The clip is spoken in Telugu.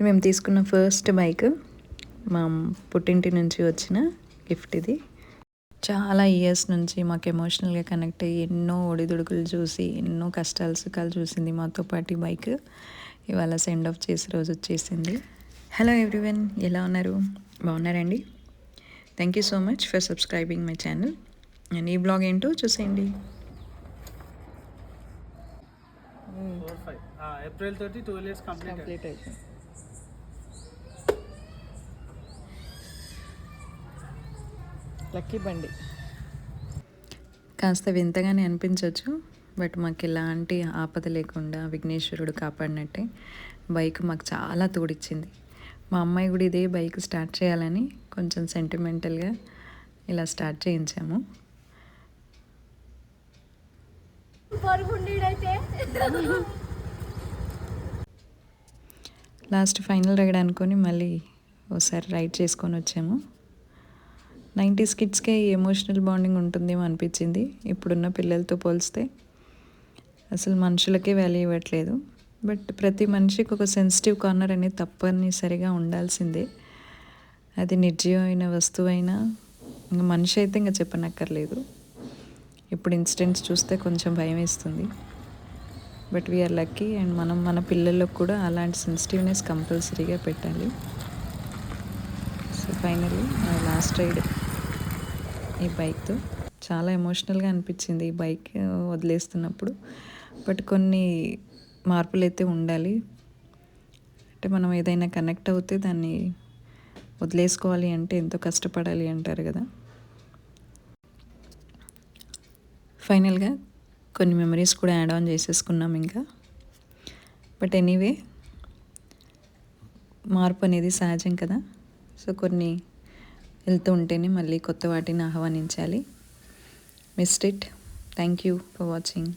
మేము తీసుకున్న ఫస్ట్ బైక్ మా పుట్టింటి నుంచి వచ్చిన గిఫ్ట్ ఇది. చాలా ఇయర్స్ నుంచి మాకు ఎమోషనల్గా కనెక్ట్ అయ్యి ఎన్నో ఒడిదుడుకులు చూసి ఎన్నో కష్టాలు సుఖాలు చూసింది మాతో పాటు ఈ బైక్. ఇవాళ సెండ్ ఆఫ్ చేసే రోజు వచ్చేసింది. హలో ఎవ్రీవన్, ఎలా ఉన్నారు? బాగున్నారండి? Thank you so much for subscribing my channel. And ఈ బ్లాగ్ ఏంటో చూసేయండి. April 30, 12 years complete. లక్కీ బండి కాస్త వింతగానే అనిపించవచ్చు, బట్ మాకు ఎలాంటి ఆపద లేకుండా విఘ్నేశ్వరుడు కాపాడినట్టే బైక్ మాకు చాలా తోడిచ్చింది. మా అమ్మాయి కూడా ఇదే బైక్ స్టార్ట్ చేయాలని కొంచెం సెంటిమెంటల్గా ఇలా స్టార్ట్ చేయించాము. లాస్ట్ ఫైనల్ రైడ్ అనుకొని మళ్ళీ ఒకసారి రైడ్ చేసుకొని వచ్చాము. 90s కిడ్స్కే ఎమోషనల్ బాండింగ్ ఉంటుందేమో అనిపించింది. ఇప్పుడున్న పిల్లలతో పోలిస్తే అసలు మనుషులకే వాల్యూ ఇవ్వట్లేదు. బట్ ప్రతి మనిషికి ఒక సెన్సిటివ్ కార్నర్ అనేది తప్పనిసరిగా ఉండాల్సిందే. అది నిర్జీవమైన వస్తువు అయినా ఇంకా మనిషి అయితే ఇంకా చెప్పనక్కర్లేదు. ఇప్పుడు ఇన్సిడెంట్స్ చూస్తే కొంచెం భయం వేస్తుంది. But we are lucky. అండ్ మనం మన పిల్లలకు కూడా అలాంటి సెన్సిటివ్నెస్ కంపల్సరీగా పెట్టాలి. సో ఫైనల్లీ లాస్ట్ రైడ్ ఈ బైక్తో చాలా ఎమోషనల్గా అనిపించింది ఈ బైక్ వదిలేస్తున్నప్పుడు. బట్ కొన్ని మార్పులు అయితే ఉండాలి. అంటే మనం ఏదైనా కనెక్ట్ అవుతే దాన్ని వదిలేసుకోవాలి అంటే ఎంతో కష్టపడాలి అంటారు కదా. ఫైనల్గా కొన్ని మెమరీస్ కూడా యాడ్ ఆన్ చేసేసుకున్నాం ఇంకా. బట్ ఎనీవే, మార్పు అనేది సహజం కదా. సో కొన్ని వెళ్తూ ఉంటేనే మళ్ళీ కొత్త వాటిని ఆహ్వానించాలి. Missed it. Thank you for watching.